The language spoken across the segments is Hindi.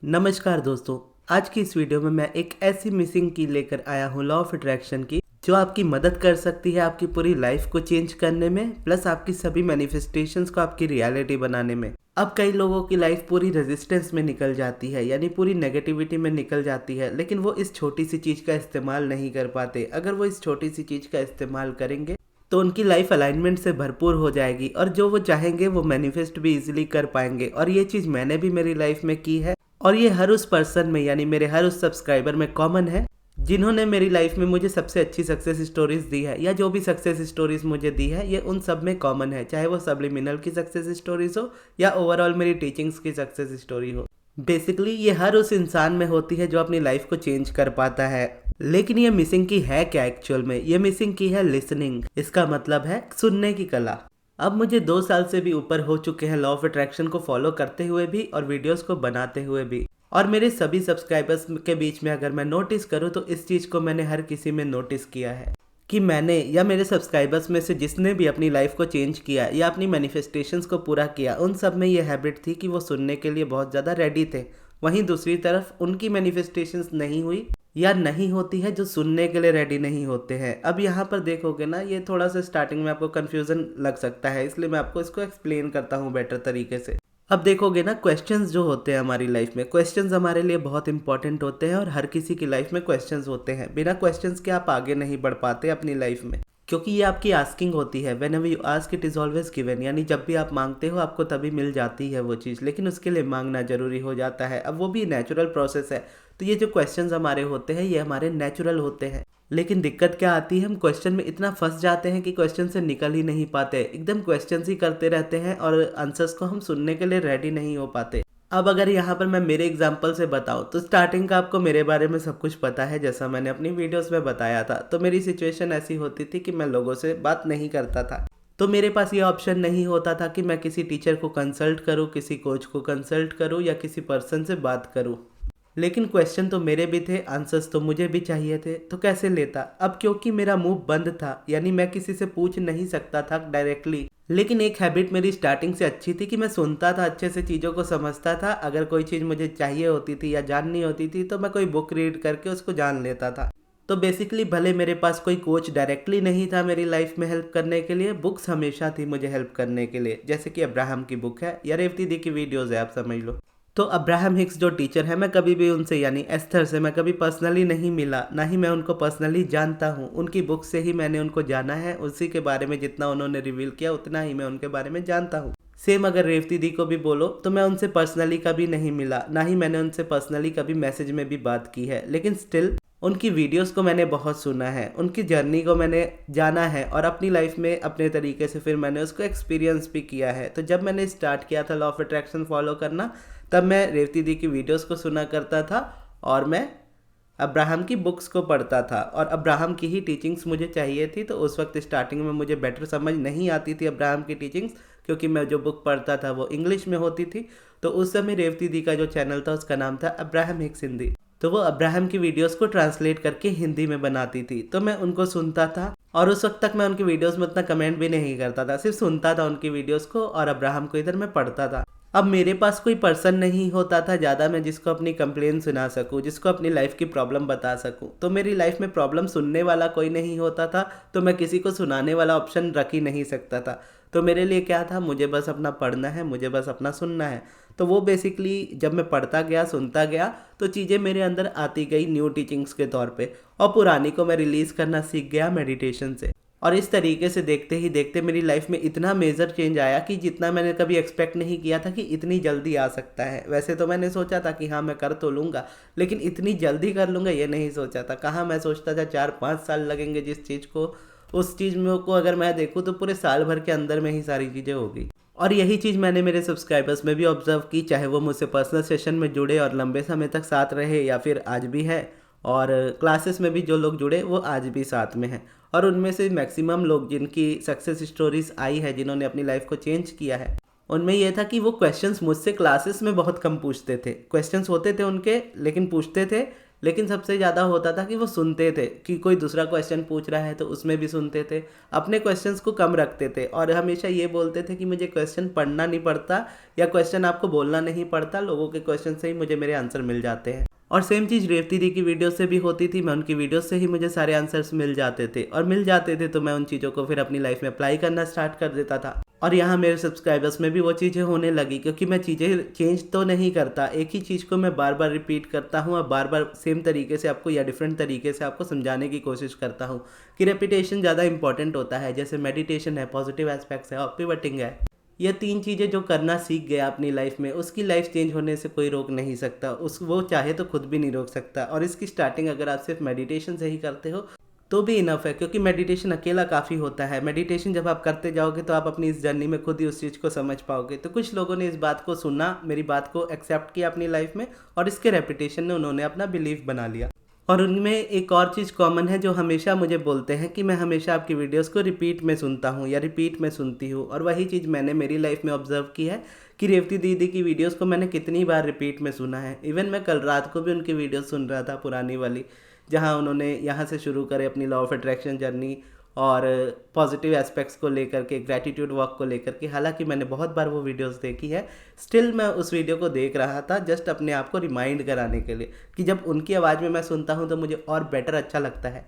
नमस्कार दोस्तों, आज की इस वीडियो में मैं एक ऐसी मिसिंग की लेकर आया हूँ लॉ ऑफ अट्रैक्शन की, जो आपकी मदद कर सकती है आपकी पूरी लाइफ को चेंज करने में, प्लस आपकी सभी मैनिफेस्टेशंस को आपकी रियलिटी बनाने में। अब कई लोगों की लाइफ पूरी रेजिस्टेंस में निकल जाती है, यानी पूरी नेगेटिविटी में निकल जाती है, लेकिन वो इस छोटी सी चीज़ का इस्तेमाल नहीं कर पाते। अगर वो इस छोटी सी चीज़ का इस्तेमाल करेंगे तो उनकी लाइफ अलाइनमेंट से भरपूर हो जाएगी और जो वो चाहेंगे वो मैनिफेस्ट भी इजीली कर पाएंगे। और ये चीज़ मैंने भी मेरी लाइफ में की है और ये हर उस पर्सन में, यानी मेरे हर उस सब्सक्राइबर में कॉमन है जिन्होंने मेरी लाइफ में मुझे सबसे अच्छी सक्सेस स्टोरीज दी है, या जो भी सक्सेस स्टोरीज मुझे दी है ये उन सब में कॉमन है, चाहे वो सब्लिमिनल की सक्सेस स्टोरीज हो या ओवरऑल मेरी टीचिंग्स की सक्सेस स्टोरी हो। बेसिकली ये हर उस इंसान में होती है जो अपनी लाइफ को चेंज कर पाता है। लेकिन ये मिसिंग की है क्या एक्चुअल में? ये मिसिंग की है लिसनिंग। इसका मतलब है सुनने की कला। अब मुझे 2 साल से भी ऊपर हो चुके हैं लॉ ऑफ अट्रैक्शन को फॉलो करते हुए भी और वीडियोस को बनाते हुए भी। और मेरे सभी सब्सक्राइबर्स के बीच में अगर मैं नोटिस करूँ तो इस चीज़ को मैंने हर किसी में नोटिस किया है कि मैंने या मेरे सब्सक्राइबर्स में से जिसने भी अपनी लाइफ को चेंज किया या अपनी मैनिफेस्टेशंस को पूरा किया, उन सब में ये हैबिट थी कि वो सुनने के लिए बहुत ज़्यादा रेडी थे। वहीं दूसरी तरफ उनकी मैनिफेस्टेशंस नहीं हुई या नहीं होती है जो सुनने के लिए रेडी नहीं होते हैं। अब यहाँ पर देखोगे ना, ये थोड़ा सा स्टार्टिंग में आपको कन्फ्यूज़न लग सकता है, इसलिए मैं आपको इसको एक्सप्लेन करता हूँ बेटर तरीके से। अब देखोगे ना, क्वेश्चंस जो होते हैं हमारी लाइफ में, क्वेश्चंस हमारे लिए बहुत इंपॉर्टेंट होते हैं और हर किसी की लाइफ में क्वेश्चंस होते हैं। बिना क्वेश्चंस के आप आगे नहीं बढ़ पाते अपनी लाइफ में, क्योंकि ये आपकी आस्किंग होती है। Whenever you ask it is always given, यानी जब भी आप मांगते हो आपको तभी मिल जाती है वो चीज़, लेकिन उसके लिए मांगना जरूरी हो जाता है। अब वो भी नेचुरल प्रोसेस है। तो ये जो क्वेश्चंस हमारे होते हैं ये हमारे नेचुरल होते हैं, लेकिन दिक्कत क्या आती है, हम क्वेश्चन में इतना फंस जाते हैं कि क्वेश्चन से निकल ही नहीं पाते, एकदम क्वेश्चंस ही करते रहते हैं और आंसर्स को हम सुनने के लिए रेडी नहीं हो पाते। अब अगर यहाँ पर मैं मेरे एग्जांपल से बताऊँ तो स्टार्टिंग का आपको मेरे बारे में सब कुछ पता है, जैसा मैंने अपनी वीडियोस में बताया था। तो मेरी सिचुएशन ऐसी होती थी कि मैं लोगों से बात नहीं करता था, तो मेरे पास ये ऑप्शन नहीं होता था कि मैं किसी टीचर को कंसल्ट करूँ, किसी कोच को कंसल्ट करूँ या किसी पर्सन से बात करूँ। लेकिन क्वेश्चन तो मेरे भी थे, आंसर्स तो मुझे भी चाहिए थे, तो कैसे लेता? अब क्योंकि मेरा मुंह बंद था, यानी मैं किसी से पूछ नहीं सकता था डायरेक्टली, लेकिन एक हैबिट मेरी स्टार्टिंग से अच्छी थी कि मैं सुनता था, अच्छे से चीज़ों को समझता था। अगर कोई चीज़ मुझे चाहिए होती थी या जाननी होती थी तो मैं कोई बुक रीड करके उसको जान लेता था। तो बेसिकली भले मेरे पास कोई कोच डायरेक्टली नहीं था मेरी लाइफ में हेल्प करने के लिए, बुक्स हमेशा थी मुझे हेल्प करने के लिए, जैसे कि अब्राहम की बुक है या रेवती दी की वीडियोज़ है, आप समझ लो। तो अब्राहम हिक्स जो टीचर है, मैं कभी भी उनसे, यानी एस्थर से मैं कभी पर्सनली नहीं मिला, ना ही मैं उनको पर्सनली जानता हूँ। उनकी बुक से ही मैंने उनको जाना है, उसी के बारे में जितना उन्होंने रिवील किया उतना ही मैं उनके बारे में जानता हूँ। सेम अगर रेवती दी को भी बोलो तो मैं उनसे पर्सनली कभी नहीं मिला, ना ही मैंने उनसे पर्सनली कभी मैसेज में भी बात की है, लेकिन स्टिल उनकी वीडियोस को मैंने बहुत सुना है, उनकी जर्नी को मैंने जाना है और अपनी लाइफ में अपने तरीके से फिर मैंने उसको एक्सपीरियंस भी किया है। तो जब मैंने स्टार्ट किया था लॉ ऑफ अट्रैक्शन फॉलो करना, तब मैं रेवती दी की वीडियोस को सुना करता था और मैं अब्राहम की बुक्स को पढ़ता था और अब्राहम की ही टीचिंग्स मुझे चाहिए थी। तो उस वक्त स्टार्टिंग में मुझे बेटर समझ नहीं आती थी अब्राहम की टीचिंग्स, क्योंकि मैं जो बुक पढ़ता था वो इंग्लिश में होती थी। तो उस समय रेवती दी का जो चैनल था उसका नाम था अब्राहम हिक्स हिंदी, तो वो अब्राहम की वीडियोस को ट्रांसलेट करके हिंदी में बनाती थी। तो मैं उनको सुनता था और उस वक्त तक मैं उनकी वीडियोस में उतना कमेंट भी नहीं करता था, सिर्फ सुनता था उनकी वीडियोस को और अब्राहम को इधर मैं पढ़ता था। अब मेरे पास कोई पर्सन नहीं होता था ज़्यादा मैं जिसको अपनी कंप्लेन सुना सकूं, जिसको अपनी लाइफ की प्रॉब्लम बता सकूं। तो मेरी लाइफ में प्रॉब्लम सुनने वाला कोई नहीं होता था, तो मैं किसी को सुनाने वाला ऑप्शन रख ही नहीं सकता था। तो मेरे लिए क्या था, मुझे बस अपना पढ़ना है, मुझे बस अपना सुनना है। तो वो बेसिकली जब मैं पढ़ता गया, सुनता गया, तो चीज़ें मेरे अंदर आती गई न्यू टीचिंग्स के तौर पे, और पुरानी को मैं रिलीज़ करना सीख गया मेडिटेशन से। और इस तरीके से देखते ही देखते मेरी लाइफ में इतना मेजर चेंज आया कि जितना मैंने कभी एक्सपेक्ट नहीं किया था कि इतनी जल्दी आ सकता है। वैसे तो मैंने सोचा था कि हाँ मैं कर तो लूँगा, लेकिन इतनी जल्दी कर लूँगा ये नहीं सोचा था। कहाँ मैं सोचता था 4-5 साल लगेंगे जिस चीज़ को, उस चीज़ में को अगर मैं देखूँ तो पूरे साल भर के अंदर में ही सारी चीज़ें हो गई। और यही चीज़ मैंने मेरे सब्सक्राइबर्स में भी ऑब्जर्व की, चाहे वो मुझसे पर्सनल सेशन में जुड़े और लंबे समय तक साथ रहे या फिर आज भी है, और क्लासेस में भी जो लोग जुड़े वो आज भी साथ में हैं। और उनमें से मैक्सिमम लोग जिनकी सक्सेस स्टोरीज आई है, जिन्होंने अपनी लाइफ को चेंज किया है, उनमें यह था कि वो क्वेश्चंस मुझसे क्लासेस में बहुत कम पूछते थे। क्वेश्चंस होते थे उनके, लेकिन पूछते थे लेकिन सबसे ज़्यादा होता था कि वो सुनते थे, कि कोई दूसरा क्वेश्चन पूछ रहा है तो उसमें भी सुनते थे, अपने क्वेश्चंस को कम रखते थे और हमेशा ये बोलते थे कि मुझे क्वेश्चन पढ़ना नहीं पड़ता या क्वेश्चन आपको बोलना नहीं पड़ता, लोगों के क्वेश्चन से ही मुझे मेरे आंसर मिल जाते हैं। और सेम चीज़ रेवती दी की वीडियो से भी होती थी, मैं उनकी वीडियो से ही मुझे सारे आंसर्स मिल जाते थे और मिल जाते थे तो मैं उन चीज़ों को फिर अपनी लाइफ में अप्लाई करना स्टार्ट कर देता था। और यहाँ मेरे सब्सक्राइबर्स में भी वो चीज़ें होने लगी, क्योंकि मैं चीज़ें चेंज तो नहीं करता, एक ही चीज़ को मैं बार बार रिपीट करता हूँ और बार बार सेम तरीके से आपको या डिफरेंट तरीके से आपको समझाने की कोशिश करता हूँ कि रेपिटेशन ज़्यादा इंपॉर्टेंट होता है। जैसे मेडिटेशन है, पॉजिटिव एस्पेक्ट्स है और पिवटिंग है, ये 3 चीज़ें जो करना सीख गया अपनी लाइफ में, उसकी लाइफ चेंज होने से कोई रोक नहीं सकता, वो चाहे तो खुद भी नहीं रोक सकता। और इसकी स्टार्टिंग अगर आप सिर्फ मेडिटेशन से ही करते हो तो भी इनफ है, क्योंकि मेडिटेशन अकेला काफ़ी होता है। मेडिटेशन जब आप करते जाओगे तो आप अपनी इस जर्नी में खुद ही उस चीज़ को समझ पाओगे। तो कुछ लोगों ने इस बात को सुना, मेरी बात को एक्सेप्ट किया अपनी लाइफ में और इसके रेपिटेशन ने उन्होंने अपना बिलीफ बना लिया। और उनमें एक और चीज़ कॉमन है जो हमेशा मुझे बोलते हैं कि मैं हमेशा आपकी वीडियोस को रिपीट में सुनता हूँ या रिपीट में सुनती हूँ, और वही चीज़ मैंने मेरी लाइफ में ऑब्जर्व की है कि रेवती दीदी की वीडियोस को मैंने कितनी बार रिपीट में सुना है। इवन मैं कल रात को भी उनकी वीडियोस सुन रहा था, पुरानी वाली, जहाँ उन्होंने यहाँ से शुरू करे अपनी लॉ ऑफ अट्रैक्शन जर्नी और पॉजिटिव एस्पेक्ट्स को लेकर के, ग्रैटिट्यूड वर्क को लेकर के। हालांकि मैंने बहुत बार वो वीडियोस देखी है, स्टिल मैं उस वीडियो को देख रहा था जस्ट अपने आप को रिमाइंड कराने के लिए कि जब उनकी आवाज़ में मैं सुनता हूँ तो मुझे और बेटर अच्छा लगता है।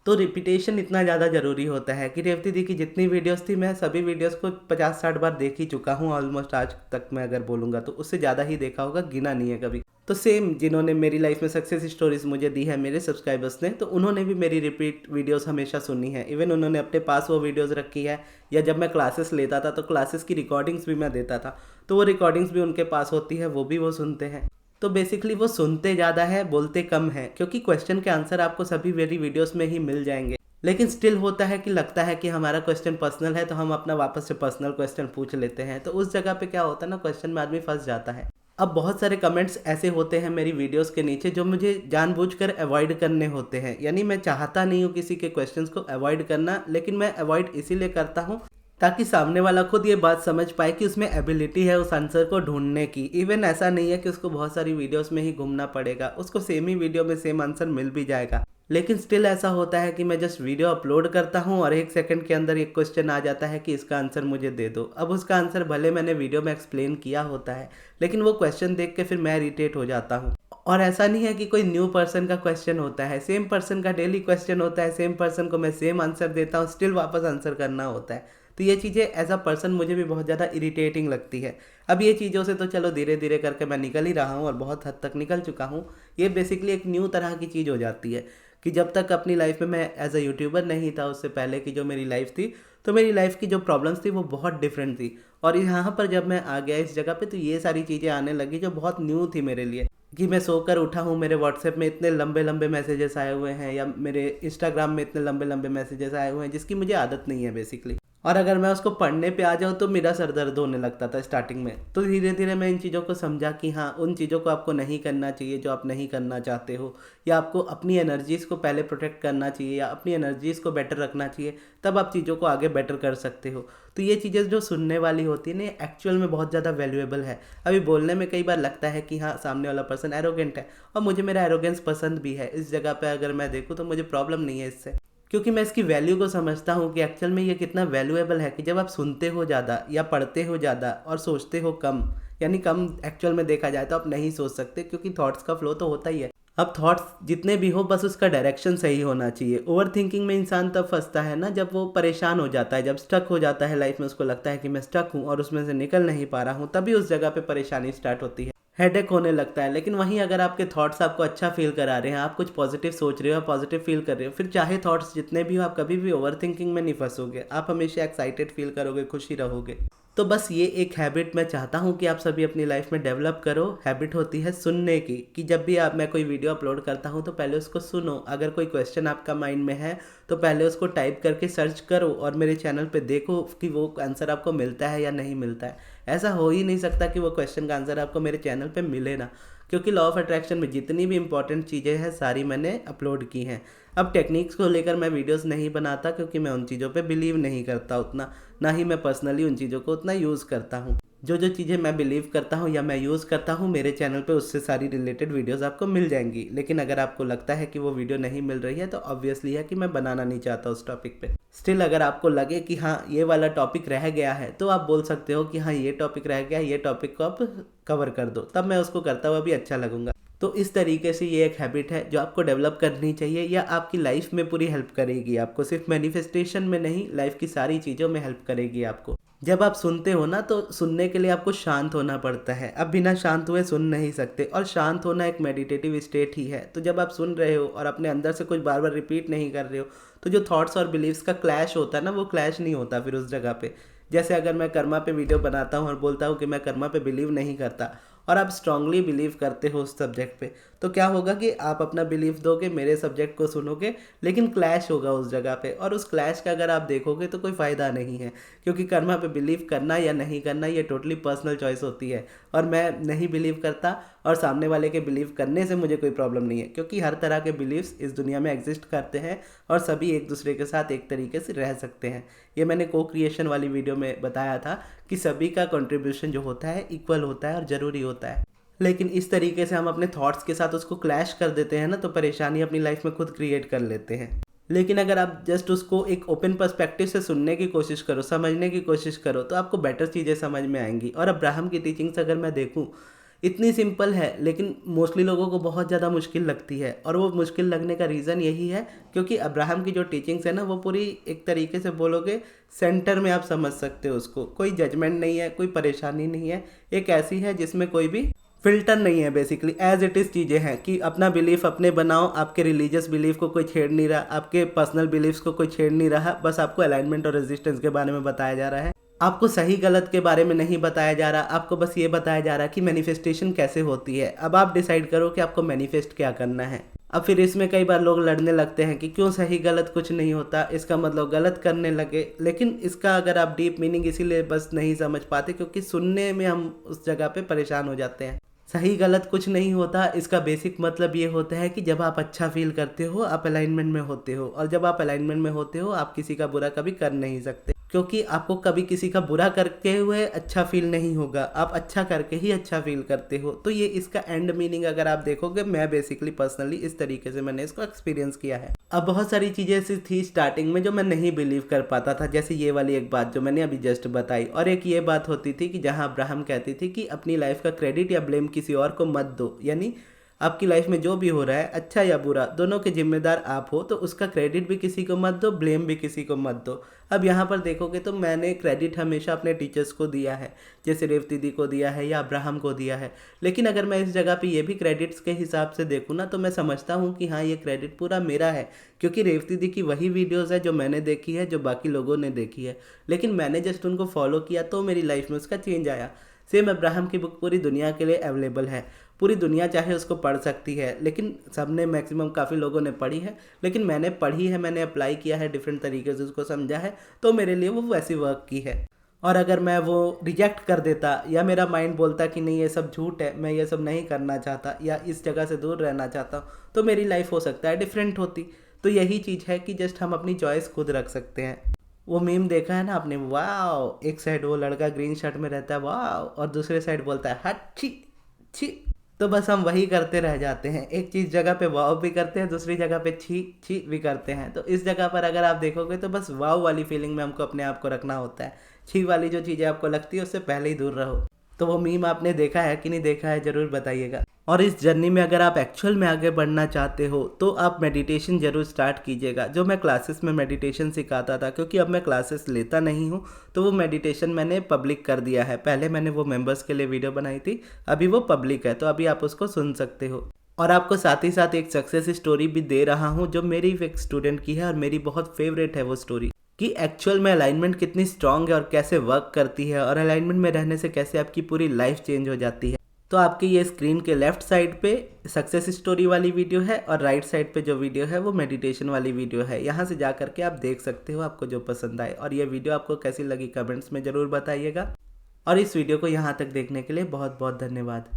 तो रिपीटेशन इतना ज़्यादा ज़रूरी होता है कि रेवती दी की जितनी वीडियोस थी मैं सभी वीडियोस को 50-60 बार देख ही चुका हूँ ऑलमोस्ट। आज तक मैं अगर बोलूँगा तो उससे ज़्यादा ही देखा होगा, गिना नहीं है कभी। तो सेम जिन्होंने मेरी लाइफ में सक्सेस स्टोरीज मुझे दी है मेरे सब्सक्राइबर्स ने, तो उन्होंने भी मेरी रिपीट वीडियोस हमेशा सुनी है। इवन उन्होंने अपने पास वो वीडियोस रखी है, या जब मैं क्लासेस लेता था तो क्लासेस की रिकॉर्डिंग्स भी मैं देता था, तो वो रिकॉर्डिंग्स भी उनके पास होती है, वो भी वो सुनते हैं। तो बेसिकली वो सुनते ज़्यादा है, बोलते कम है, क्योंकि क्वेश्चन के आंसर आपको सभी मेरी वीडियोस में ही मिल जाएंगे। लेकिन स्टिल होता है कि लगता है कि हमारा क्वेश्चन पर्सनल है तो हम अपना वापस से पर्सनल क्वेश्चन पूछ लेते हैं, तो उस जगह पे क्या होता है ना, क्वेश्चन में आदमी फंस जाता है। अब बहुत सारे कमेंट्स ऐसे होते हैं मेरी वीडियोस के नीचे जो मुझे जानबूझकर अवॉइड करने होते हैं, यानी मैं चाहता नहीं हूँ किसी के क्वेश्चंस को अवॉइड करना, लेकिन मैं अवॉइड इसीलिए करता हूँ ताकि सामने वाला खुद ये बात समझ पाए कि उसमें एबिलिटी है उस आंसर को ढूंढने की। इवन ऐसा नहीं है कि उसको बहुत सारी वीडियोस में ही घूमना पड़ेगा, उसको सेम ही वीडियो में सेम आंसर मिल भी जाएगा। लेकिन स्टिल ऐसा होता है कि मैं जस्ट वीडियो अपलोड करता हूँ और 1 सेकंड के अंदर एक क्वेश्चन आ जाता है कि इसका आंसर मुझे दे दो। अब उसका आंसर भले मैंने वीडियो में एक्सप्लेन किया होता है, लेकिन वो क्वेश्चन देख के फिर मैं इरिटेट हो जाता हूँ। और ऐसा नहीं है कि कोई न्यू पर्सन का क्वेश्चन होता है, सेम पर्सन का डेली क्वेश्चन होता है, सेम पर्सन को मैं सेम आंसर देता हूँ, स्टिल वापस आंसर करना होता है। तो ये चीज़ें एज अ पर्सन मुझे भी बहुत ज़्यादा इरिटेटिंग लगती है। अब ये चीज़ों से तो चलो धीरे धीरे करके मैं निकल ही रहा हूँ और बहुत हद तक निकल चुका हूँ। ये बेसिकली एक न्यू तरह की चीज़ हो जाती है कि जब तक अपनी लाइफ में मैं एज अ यूट्यूबर नहीं था, उससे पहले की जो मेरी लाइफ थी, तो मेरी लाइफ की जो प्रॉब्लम्स थी वो बहुत डिफरेंट थी। और यहाँ पर जब मैं आ गया इस जगह पे, तो ये सारी चीज़ें आने लगी जो बहुत न्यू थी मेरे लिए। कि मैं सोकर उठा हूँ, मेरे व्हाट्सएप में इतने लंबे लंबे मैसेजेस आए हुए हैं, या मेरे इंस्टाग्राम में इतने लंबे लंबे मैसेजेस आए हुए हैं जिसकी मुझे आदत नहीं है बेसिकली। और अगर मैं उसको पढ़ने पे आ जाऊँ तो मेरा सर दर्द होने लगता था स्टार्टिंग में। तो धीरे धीरे मैं इन चीज़ों को समझा कि हाँ, उन चीज़ों को आपको नहीं करना चाहिए जो आप नहीं करना चाहते हो, या आपको अपनी एनर्जीज़ को पहले प्रोटेक्ट करना चाहिए या अपनी एनर्जीज़ को बेटर रखना चाहिए, तब आप चीज़ों को आगे बेटर कर सकते हो। तो ये चीज़ें जो सुनने वाली होती है ना, एक्चुअल में बहुत ज़्यादा वैल्यूएबल है। अभी बोलने में कई बार लगता है कि हाँ, सामने वाला पर्सन एरोगेंट है, और मुझे मेरा एरोगेंस पसंद भी है। इस जगह पे अगर मैं देखूँ तो मुझे प्रॉब्लम नहीं है इससे, क्योंकि मैं इसकी वैल्यू को समझता हूँ कि एक्चुअल में ये कितना वैल्यूएबल है। कि जब आप सुनते हो ज़्यादा या पढ़ते हो ज़्यादा और सोचते हो कम, यानी कम एक्चुअल में देखा जाए तो आप नहीं सोच सकते, क्योंकि थॉट्स का फ्लो तो होता ही है। अब थॉट्स जितने भी हो, बस उसका डायरेक्शन सही होना चाहिए। ओवर थिंकिंग में इंसान तब फंसता है ना जब वो परेशान हो जाता है, जब स्टक हो जाता है लाइफ में, उसको लगता है कि मैं स्टक हूँ और उसमें से निकल नहीं पा रहा हूँ, तभी उस जगह पे परेशानी स्टार्ट होती है, हेडेक होने लगता है। लेकिन वहीं अगर आपके थॉट्स आपको अच्छा फील करा रहे हैं, आप कुछ पॉजिटिव सोच रहे हो, पॉजिटिव फील कर रहे हो, फिर चाहे थॉट्स जितने भी हो, आप कभी भी ओवर थिंकिंग में नहीं फंसोगे, आप हमेशा एक्साइटेड फील करोगे, खुशी रहोगे। तो बस ये एक हैबिट मैं चाहता हूँ कि आप सभी अपनी लाइफ में डेवलप करो। हैबिट होती है सुनने की, कि जब भी मैं कोई वीडियो अपलोड करता हूँ तो पहले उसको सुनो। अगर कोई क्वेश्चन आपका माइंड में है तो पहले उसको टाइप करके सर्च करो और मेरे चैनल पे देखो कि वो आंसर आपको मिलता है या नहीं मिलता है। ऐसा हो ही नहीं सकता कि वो क्वेश्चन का आंसर आपको मेरे चैनल पे मिले ना, क्योंकि लॉ ऑफ अट्रैक्शन में जितनी भी इंपॉर्टेंट चीज़ें हैं सारी मैंने अपलोड की हैं। अब टेक्निक्स को लेकर मैं वीडियोस नहीं बनाता, क्योंकि मैं उन चीज़ों पे बिलीव नहीं करता उतना, ना ही मैं पर्सनली उन चीज़ों को उतना यूज़ करता हूँ। जो जो चीज़ें मैं बिलीव करता हूँ या मैं यूज़ करता हूँ मेरे चैनल पे उससे सारी रिलेटेड वीडियोस आपको मिल जाएंगी। लेकिन अगर आपको लगता है कि वो वीडियो नहीं मिल रही है तो ऑब्वियसली है कि मैं बनाना नहीं चाहता उस टॉपिक पे। स्टिल अगर आपको लगे कि हाँ ये वाला टॉपिक रह गया है तो आप बोल सकते हो कि हाँ ये टॉपिक रह गया, ये टॉपिक को आप कवर कर दो, तब मैं उसको करता हुआ भी अच्छा लगूंगा। तो इस तरीके से ये एक हैबिट है जो आपको डेवलप करनी चाहिए या आपकी लाइफ में पूरी हेल्प करेगी आपको, सिर्फ मैनिफेस्टेशन में नहीं, लाइफ की सारी चीज़ों में हेल्प करेगी आपको। जब आप सुनते हो ना तो सुनने के लिए आपको शांत होना पड़ता है, आप बिना शांत हुए सुन नहीं सकते, और शांत होना एक मेडिटेटिव स्टेट ही है। तो जब आप सुन रहे हो और अपने अंदर से कुछ बार बार रिपीट नहीं कर रहे हो तो जो थॉट्स और बिलीव्स का क्लैश होता है ना, वो क्लैश नहीं होता फिर उस जगह पे। जैसे अगर मैं कर्मा पे वीडियो बनाता हूँ और बोलता हूँ कि मैं कर्मा पे बिलीव नहीं करता और आप स्ट्रांगली बिलीव करते हो उस सब्जेक्ट पे, तो क्या होगा कि आप अपना बिलीव दोगे, मेरे सब्जेक्ट को सुनोगे, लेकिन क्लैश होगा उस जगह पे, और उस क्लैश का अगर आप देखोगे तो कोई फ़ायदा नहीं है। क्योंकि कर्मा पे बिलीव करना या नहीं करना ये टोटली पर्सनल चॉइस होती है, और मैं नहीं बिलीव करता और सामने वाले के बिलीव करने से मुझे कोई प्रॉब्लम नहीं है, क्योंकि हर तरह के बिलीव्स इस दुनिया में एग्जिस्ट करते हैं और सभी एक दूसरे के साथ एक तरीके से रह सकते हैं। ये मैंने को क्रिएशन वाली वीडियो में बताया था कि सभी का कंट्रीब्यूशन जो होता है इक्वल होता है और ज़रूरी होता है। लेकिन इस तरीके से हम अपने थॉट्स के साथ उसको क्लैश कर देते हैं ना, तो परेशानी अपनी लाइफ में खुद क्रिएट कर लेते हैं। लेकिन अगर आप जस्ट उसको एक ओपन पर्सपेक्टिव से सुनने की कोशिश करो, समझने की कोशिश करो, तो आपको बेटर चीज़ें समझ में आएंगी। और अब्राहम की टीचिंग्स अगर मैं देखूं, इतनी सिंपल है लेकिन मोस्टली लोगों को बहुत ज़्यादा मुश्किल लगती है, और वो मुश्किल लगने का रीज़न यही है क्योंकि अब्राहम की जो टीचिंग्स है ना, वो पूरी एक तरीके से बोलोगे सेंटर में आप समझ सकते हो उसको। कोई जजमेंट नहीं है, कोई परेशानी नहीं है, एक ऐसी है जिसमें कोई भी फिल्टर नहीं है। बेसिकली एज इट इज़ चीज़ें हैं कि अपना बिलीफ अपने बनाओ, आपके रिलीजियस बिलीफ को कोई छेड़ नहीं रहा, आपके पर्सनल बिलीफ्स को कोई छेड़ नहीं रहा, बस आपको अलाइनमेंट और रेजिस्टेंस के बारे में बताया जा रहा है। आपको सही गलत के बारे में नहीं बताया जा रहा, आपको बस ये बताया जा रहा है कि मैनिफेस्टेशन कैसे होती है। अब आप डिसाइड करो कि आपको मैनिफेस्ट क्या करना है। अब फिर इसमें कई बार लोग लड़ने लगते हैं कि क्यों सही गलत कुछ नहीं होता, इसका मतलब गलत करने लगे। लेकिन इसका अगर आप डीप मीनिंग इसीलिए बस नहीं समझ पाते क्योंकि सुनने में हम उस जगह पे परेशान हो जाते हैं। सही गलत कुछ नहीं होता, इसका बेसिक मतलब ये होता है कि जब आप अच्छा फील करते हो आप अलाइनमेंट में होते हो, और जब आप अलाइनमेंट में होते हो आप किसी का बुरा कभी कर नहीं सकते, क्योंकि आपको कभी किसी का बुरा करके हुए अच्छा फील नहीं होगा, आप अच्छा करके ही अच्छा फील करते हो। तो ये इसका एंड मीनिंग अगर आप देखोगे, मैं बेसिकली पर्सनली इस तरीके से मैंने इसको एक्सपीरियंस किया है। अब बहुत सारी चीज़ें ऐसी थी स्टार्टिंग में जो मैं नहीं बिलीव कर पाता था, जैसे ये वाली एक बात जो मैंने अभी जस्ट बताई, और एक ये बात होती थी कि जहाँ अब्राहम कहती थी कि अपनी लाइफ का क्रेडिट या ब्लेम किसी और को मत दो, यानी आपकी लाइफ में जो भी हो रहा है अच्छा या बुरा दोनों के जिम्मेदार आप हो, तो उसका क्रेडिट भी किसी को मत दो, ब्लेम भी किसी को मत दो। अब यहाँ पर देखोगे तो मैंने क्रेडिट हमेशा अपने टीचर्स को दिया है, जैसे रेवती दी को दिया है या अब्राहम को दिया है। लेकिन अगर मैं इस जगह पे ये भी क्रेडिट्स के हिसाब से देखूँ ना, तो मैं समझता हूँ कि हाँ ये क्रेडिट पूरा मेरा है, क्योंकि रेवती दी की वही वीडियोज़ है जो मैंने देखी है, जो बाकी लोगों ने देखी है, लेकिन मैंने जस्ट उनको फॉलो किया तो मेरी लाइफ में उसका चेंज आया। सेम अब्राहम की बुक पूरी दुनिया के लिए अवेलेबल है, पूरी दुनिया चाहे उसको पढ़ सकती है, लेकिन सबने मैक्सिमम काफ़ी लोगों ने पढ़ी है, लेकिन मैंने पढ़ी है, मैंने अप्लाई किया है, डिफरेंट तरीके से उसको समझा है, तो मेरे लिए वो वैसी वर्क की है। और अगर मैं वो रिजेक्ट कर देता या मेरा माइंड बोलता कि नहीं ये सब झूठ है, मैं ये सब नहीं करना चाहता या इस जगह से दूर रहना चाहता हूँ, तो मेरी लाइफ हो सकता है डिफरेंट होती। तो यही चीज़ है कि जस्ट हम अपनी चॉइस खुद रख सकते हैं। वो मीम देखा है ना आपने, वाह, एक साइड वो लड़का ग्रीन शर्ट में रहता है वाह, और दूसरे साइड बोलता है हट छी छी। तो बस हम वही करते रह जाते हैं, एक चीज़ जगह पे वाव भी करते हैं, दूसरी जगह पे छी छी भी करते हैं। तो इस जगह पर अगर आप देखोगे तो बस वाव वाली फीलिंग में हमको अपने आप को रखना होता है, छी वाली जो चीज़ें आपको लगती है उससे पहले ही दूर रहो। तो वो मीम आपने देखा है कि नहीं देखा है, ज़रूर बताइएगा। और इस जर्नी में अगर आप एक्चुअल में आगे बढ़ना चाहते हो तो आप मेडिटेशन ज़रूर स्टार्ट कीजिएगा, जो मैं क्लासेस में मेडिटेशन सिखाता था, क्योंकि अब मैं क्लासेस लेता नहीं हूँ तो वो मेडिटेशन मैंने पब्लिक कर दिया है। पहले मैंने वो मेंबर्स के लिए वीडियो बनाई थी, अभी वो पब्लिक है, तो अभी आप उसको सुन सकते हो। और आपको साथ ही साथ एक सक्सेस स्टोरी भी दे रहा हूँ जो मेरी एक स्टूडेंट की है, और मेरी बहुत फेवरेट है वो स्टोरी, कि एक्चुअल में अलाइनमेंट कितनी स्ट्रांग है और कैसे वर्क करती है, और अलाइनमेंट में रहने से कैसे आपकी पूरी लाइफ चेंज हो जाती है। तो आपकी ये स्क्रीन के लेफ्ट साइड पे सक्सेस स्टोरी वाली वीडियो है, और राइट साइड पे जो वीडियो है वो मेडिटेशन वाली वीडियो है। यहाँ से जा करके आप देख सकते हो आपको जो पसंद आए, और ये वीडियो आपको कैसी लगी कमेंट्स में ज़रूर बताइएगा। और इस वीडियो को यहाँ तक देखने के लिए बहुत बहुत धन्यवाद।